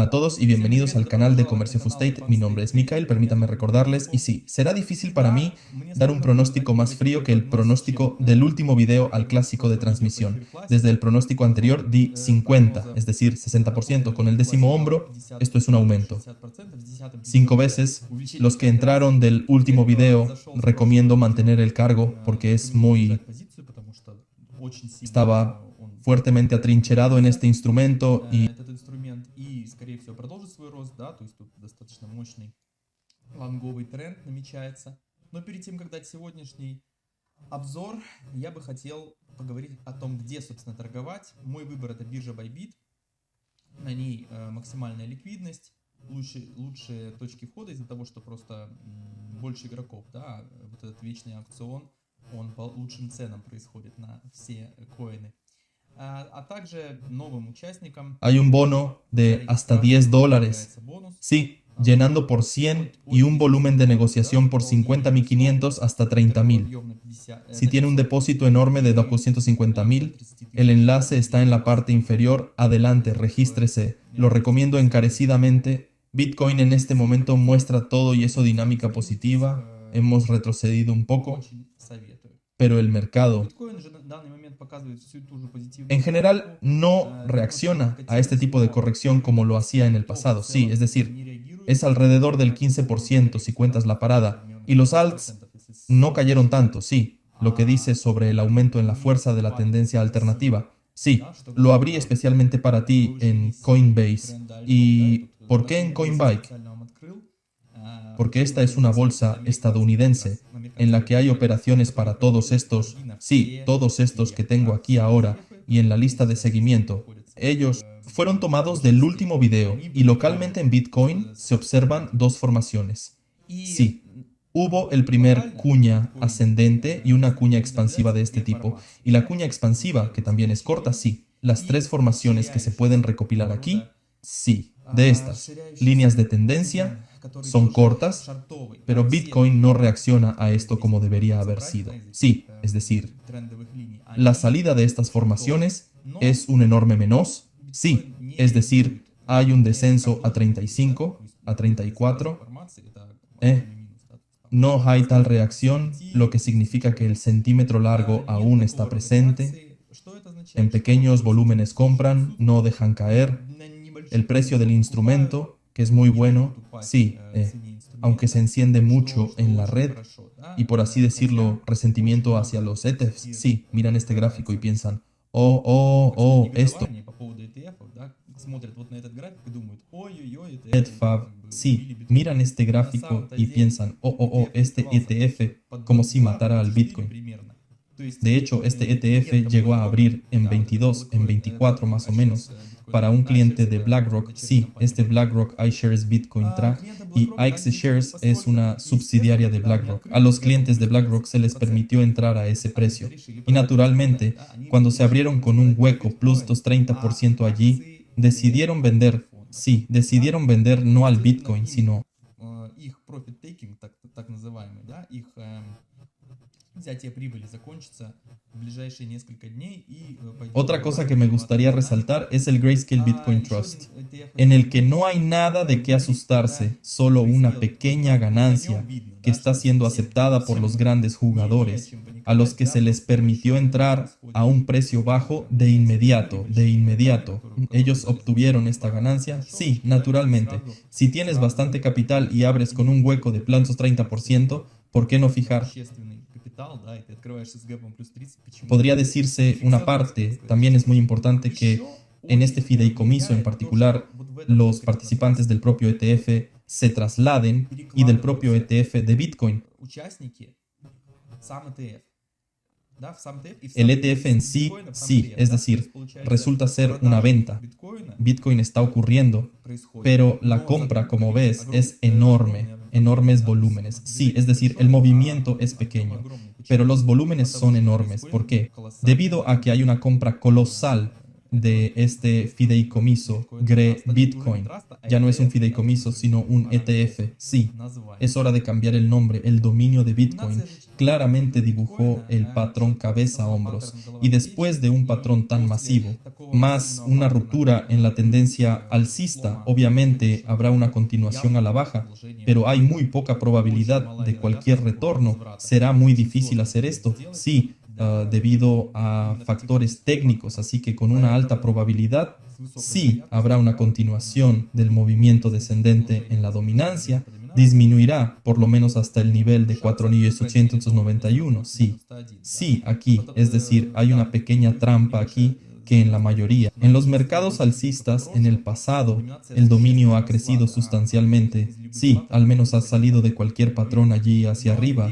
Hola a todos y bienvenidos al canal de Comercio Fustate. Mi nombre es Mikael, permítanme recordarles, y sí, será difícil para mí dar un pronóstico más frío que el pronóstico del último video al clásico de transmisión. Desde el pronóstico anterior di 50, es decir, 60% con el décimo hombro, esto es un aumento. 5 veces. Los que entraron del último video, recomiendo mantener el cargo porque estaba fuertemente atrincherado en este instrumento y скорее всего, продолжит свой рост, да, то есть тут достаточно мощный лонговый тренд намечается. Но перед тем, как дать сегодняшний обзор, я бы хотел поговорить о том, где, собственно, торговать. Мой выбор — это биржа Bybit. На ней максимальная ликвидность, лучшие точки входа из-за того, что просто больше игроков, да, вот этот вечный аукцион, он по лучшим ценам происходит на все коины. hay un bono de hasta $10. Sí, llenando por 100 y un volumen de negociación por 50.500 hasta 30.000. Si tiene un depósito enorme de 250.000, el enlace está en la parte inferior. Adelante, regístrese. Lo recomiendo encarecidamente. Bitcoin en este momento muestra todo y eso dinámica positiva. Hemos retrocedido un poco, pero el mercado en general no reacciona a este tipo de corrección como lo hacía en el pasado. Sí, es decir, es alrededor del 15% si cuentas la parada. Y los alts no cayeron tanto, sí. Lo que dice sobre el aumento en la fuerza de la tendencia alternativa. Sí, lo abrí especialmente para ti en Coinbase. ¿Y por qué en Coinbike? Porque esta es una bolsa estadounidense en la que hay operaciones para todos estos, sí, todos estos que tengo aquí ahora y en la lista de seguimiento. Ellos fueron tomados del último video y localmente en Bitcoin se observan dos formaciones. Sí, hubo el primer cuña ascendente y una cuña expansiva de este tipo. Y la cuña expansiva, que también es corta, sí. Las tres formaciones que se pueden recopilar aquí, sí. De estas líneas de tendencia son cortas, pero Bitcoin no reacciona a esto como debería haber sido. Sí, es decir, la salida de estas formaciones es un enorme menos. Sí, es decir, hay un descenso a 35, a 34. No hay tal reacción, lo que significa que el centímetro largo aún está presente. En pequeños volúmenes compran, no dejan caer. El precio del instrumento, que es muy bueno, sí, aunque se enciende mucho en la red y por así decirlo, resentimiento hacia los ETFs, sí, miran este gráfico y piensan, esto. ETFAB, sí, miran este gráfico y piensan, este ETF, como si matara al Bitcoin. De hecho, este ETF llegó a abrir en 22, en 24 más o menos, para un cliente de BlackRock. Sí, este BlackRock iShares Bitcoin Track y iXShares es una subsidiaria de BlackRock. A los clientes de BlackRock se les permitió entrar a ese precio. Y naturalmente, cuando se abrieron con un hueco plus 230% allí, decidieron vender. Sí, decidieron vender no al Bitcoin, sino otra cosa que me gustaría resaltar es el Grayscale Bitcoin Trust, en el que no hay nada de qué asustarse, solo una pequeña ganancia que está siendo aceptada por los grandes jugadores, a los que se les permitió entrar a un precio bajo de inmediato. Ellos obtuvieron esta ganancia. Sí, naturalmente. Si tienes bastante capital y abres con un hueco de plantos 30%, ¿por qué no fijar? Podría decirse una parte, también es muy importante que en este fideicomiso en particular, los participantes del propio ETF se trasladen y del propio ETF de Bitcoin. El ETF en sí, sí, es decir, resulta ser una venta. Bitcoin está ocurriendo, pero la compra, como ves, es enorme, enormes volúmenes. Sí, es decir, el movimiento es pequeño, pero los volúmenes son enormes. ¿Por qué? Debido a que hay una compra colosal de este fideicomiso, GRE Bitcoin. Ya no es un fideicomiso, sino un ETF. Sí, es hora de cambiar el nombre. El dominio de Bitcoin claramente dibujó el patrón cabeza-hombros. Y después de un patrón tan masivo, más una ruptura en la tendencia alcista, obviamente habrá una continuación a la baja, pero hay muy poca probabilidad de cualquier retorno. ¿Será muy difícil hacer esto? Sí, debido a factores técnicos, así que con una alta probabilidad, sí habrá una continuación del movimiento descendente en la dominancia, disminuirá por lo menos hasta el nivel de 4.891, sí, sí, aquí, es decir, hay una pequeña trampa aquí que en la mayoría. En los mercados alcistas, en el pasado, el dominio ha crecido sustancialmente. Sí, al menos ha salido de cualquier patrón allí hacia arriba,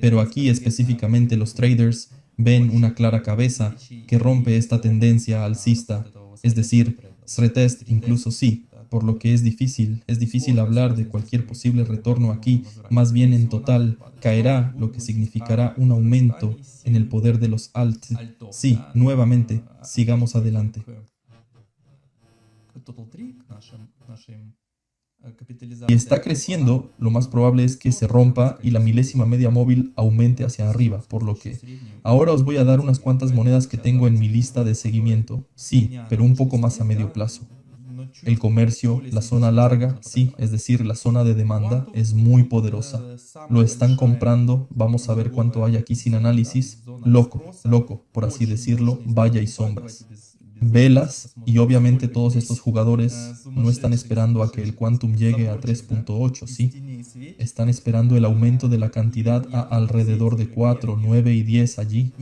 pero aquí específicamente los traders ven una clara cabeza que rompe esta tendencia alcista, es decir, retest incluso sí, por lo que es difícil hablar de cualquier posible retorno aquí, más bien en total caerá, lo que significará un aumento en el poder de los alt. Sí, nuevamente, sigamos adelante. Si está creciendo, lo más probable es que se rompa y la milésima media móvil aumente hacia arriba, por lo que ahora os voy a dar unas cuantas monedas que tengo en mi lista de seguimiento, sí, pero un poco más a medio plazo. El comercio, la zona larga, sí, es decir, la zona de demanda es muy poderosa. Lo están comprando, vamos a ver cuánto hay aquí sin análisis. Loco, por así decirlo, valla y sombras. Velas y obviamente todos estos jugadores no están esperando a que el Quantum llegue a 3.8, ¿sí? Están esperando el aumento de la cantidad a alrededor de 4, 9 y 10 allí,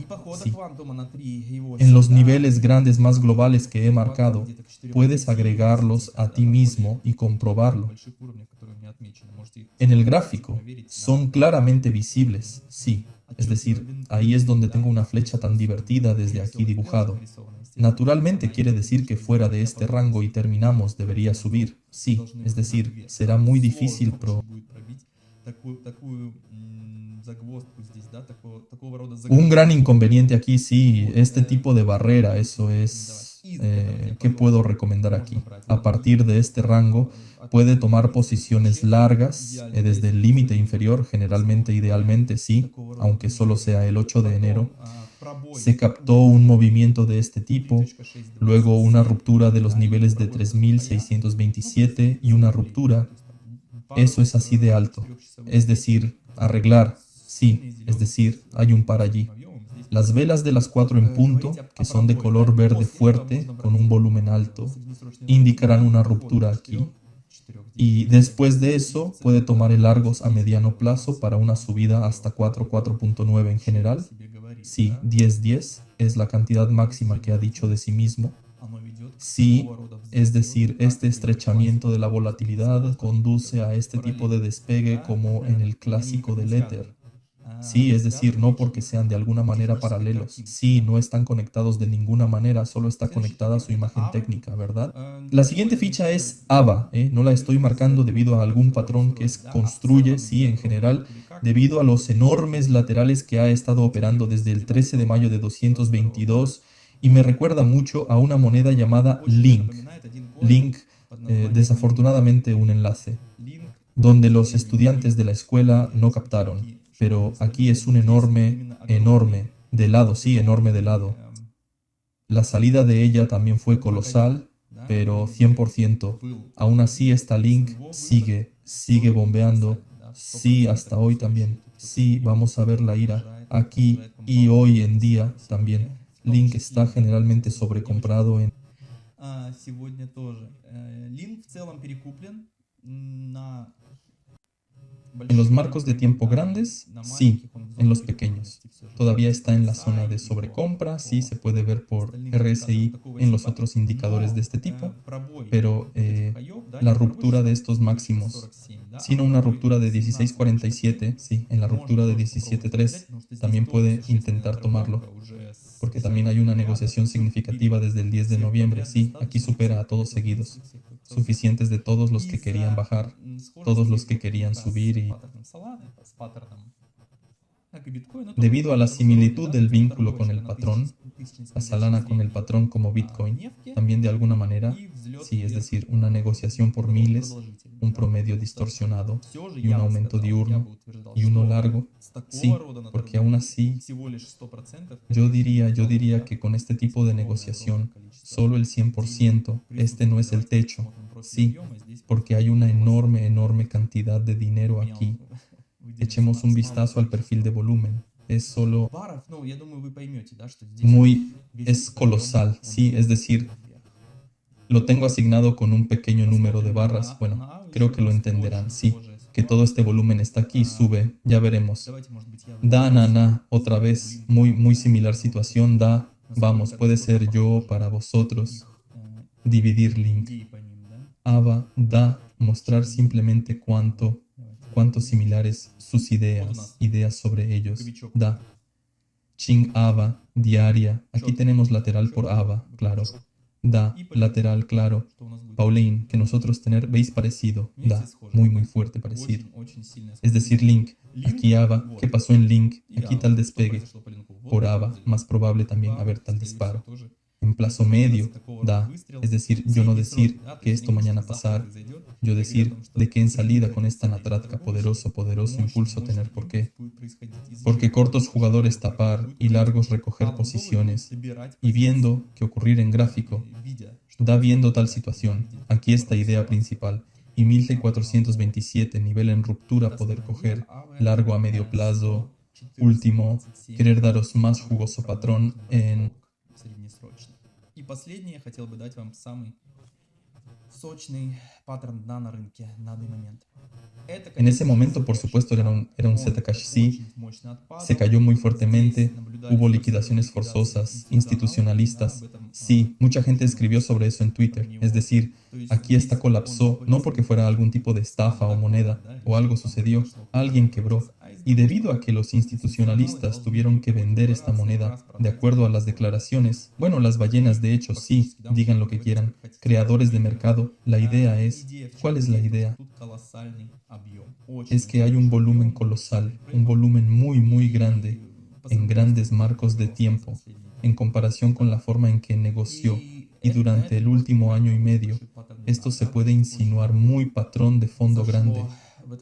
sí. En los niveles grandes más globales que he marcado, puedes agregarlos a ti mismo y comprobarlo. En el gráfico, son claramente visibles, sí. Es decir, ahí es donde tengo una flecha tan divertida desde aquí dibujado. Naturalmente quiere decir que fuera de este rango y terminamos debería subir, sí, es decir, será muy difícil Un gran inconveniente aquí, sí, este tipo de barrera, eso es... ¿qué puedo recomendar aquí? A partir de este rango puede tomar posiciones largas desde el límite inferior, generalmente, idealmente, sí, aunque solo sea el 8 de enero. Se captó un movimiento de este tipo, luego una ruptura de los niveles de 3.627 y una ruptura. Eso es así de alto, es decir, arreglar, sí, es decir, hay un par allí. Las velas de las 4 en punto, que son de color verde fuerte, con un volumen alto, indicarán una ruptura aquí. Y después de eso puede tomar el Argos a mediano plazo para una subida hasta 4.9 en general. Sí, 10 es la cantidad máxima que ha dicho de sí mismo. Sí, es decir, este estrechamiento de la volatilidad conduce a este tipo de despegue como en el clásico del éter. Sí, es decir, no porque sean de alguna manera paralelos. Sí, no están conectados de ninguna manera, solo está conectada su imagen técnica, ¿verdad? La siguiente ficha es AVA, no la estoy marcando debido a algún patrón que construye, sí, en general, debido a los enormes laterales que ha estado operando desde el 13 de mayo de 222 y me recuerda mucho a una moneda llamada Link. Link, desafortunadamente un enlace, donde los estudiantes de la escuela no captaron, pero aquí es un enorme de lado, sí, enorme de lado. La salida de ella también fue colosal, pero 100%. Aún así esta Link sigue bombeando. Sí, hasta hoy también. Sí, vamos a ver la ira aquí y hoy en día también. Link está generalmente sobrecomprado en... En los marcos de tiempo grandes, sí, en los pequeños. Todavía está en la zona de sobrecompra, sí se puede ver por RSI en los otros indicadores de este tipo, pero la ruptura de estos máximos, sino una ruptura de 16.47, sí, en la ruptura de 17.3 también puede intentar tomarlo, porque también hay una negociación significativa desde el 10 de noviembre, sí, aquí supera a todos seguidos, suficientes de todos los que querían bajar, todos los que querían subir y... как и биткоин, но тоже Debido a la в долгосроке, similitud да, del в некотором vínculo con больше el на patrón, тысячный la скользящей Solana con el стрелке patrón como в Bitcoin, нефтке también de alguna manera, и взлет sí, es вверх decir, una negociación por miles, продолжительный, un да. promedio Потому что distorsionado все же y un aumento я diurno бы утверждал, y uno что largo, с такого sí, рода на porque aún торговле así всего лишь 100% yo это еще не diría потолок, que да. con este tipo Есть de огромное negociación, количество solo el активов 100%, este no присутствует. es el Давайте techo, посмотрим профиль sí, объема. Здесь вот porque hay una у вас enorme, enorme cantidad de dinero у меня он aquí. выделен Echemos un с малым vistazo al perfil de количеством volumen. Es solo баров. Ну, я думаю, вы поймете, да, что здесь вот muy, весь es этот объем, colosal, он sí, es идет decir, вверх. lo tengo asignado con un pequeño número de Посмотрим barras. Bueno, на А creo еще que lo раз. entenderán, Очень sí, схожая que todo este ситуация. volumen está aquí, sube, ya veremos. Давайте, может быть, я Da, выберу na, otra сильно vez, блинки, muy, да, muy да, similar чтобы situación, da, vamos, puede насколько ser yo похожи para vosotros, их dividir link. идеи по ним, да. Ava, da, mostrar simplemente cuánto similares sus ideas, ideas sobre ellos. Da. Ching Ava, diaria. Aquí tenemos lateral por Ava, claro. Da, lateral, claro. Что у нас будет? Pauline, que nosotros tener, veis parecido. Da, Видите, схоже, muy, да? muy fuerte parecido. Очень сильное Es decir, link. Aquí Ava, вот. ¿qué pasó en link? И Aquí Ава. tal Что despegue. произошло по линку? Вот Por такой Ava, взлет. más probable también Ава, haber tal скорее всего, disparo. тоже En plazo будет medio, ожидаться такого рода da, выстрел. es decir, yo no Средние сроки, decir да, то que есть esto они mañana немножко завтра pasar, произойдет. yo Я говорю о decir том, что de que en при salida этой con esta стадии natratka торговли poderoso impulso tener por qué. будет происходить из-за Porque чего? cortos Потому что jugadores торговля tapar будет y largos идти, recoger а лонговые будут posiciones добирать y позиции, viendo que ocurrir en gráfico, видя, что da viendo происходит, tal да, situación. видеть Aquí esta оборот idea ситуации. principal y 1427 nivel en ruptura poder coger largo a medio plazo, último, querer daros más jugoso patrón en... Среднесрочно. И последнее, я хотел бы дать вам самый сочный паттерн дна на рынке на данный момент. Это, En ese конечно же, momento, por Zcash, supuesto, era да. un Он Zcash, sí, очень мощно отпадал. se cayó muy fuertemente, Здесь наблюдались hubo абсолютно liquidaciones ликвидации forzosas, институционалов, да, institucionalistas. об этом Sí, mucha gente пишут escribió sobre eso en про Twitter. него. Es decir, То есть aquí здесь esta он colapsó, no находится porque fuera algún tipo de estafa o moneda o algo sucedió, alguien quebró. Y debido a que los institucionalistas tuvieron que vender esta moneda de acuerdo a las declaraciones, bueno, las ballenas de hecho sí, digan lo que quieran, creadores de mercado, la idea es, ¿cuál es la idea? Es que hay un volumen colosal, un volumen muy, muy grande, en grandes marcos de tiempo, en comparación con la forma en que negoció. Y durante el último año y medio, esto se puede insinuar muy patrón de fondo grande.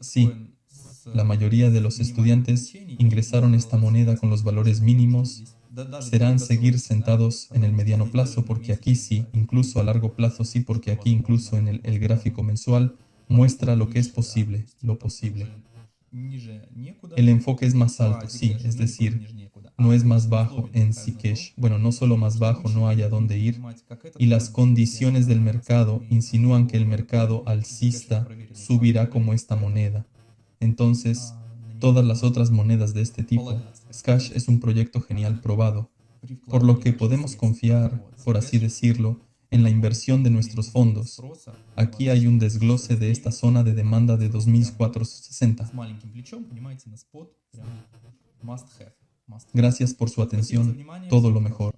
Sí, la mayoría de los estudiantes ingresaron esta moneda con los valores mínimos, serán seguir sentados en el mediano plazo, porque aquí sí, incluso a largo plazo sí, porque aquí incluso en el gráfico mensual muestra lo que es posible, lo posible. El enfoque es más alto, sí, es decir, no es más bajo en Zcash. Bueno, no solo más bajo, no hay a dónde ir. Y las condiciones del mercado insinúan que el mercado alcista subirá como esta moneda. Entonces, todas las otras monedas de este tipo, Zcash es un proyecto genial probado, por lo que podemos confiar, por así decirlo, en la inversión de nuestros fondos. Aquí hay un desglose de esta zona de demanda de 2460. Gracias por su atención, todo lo mejor.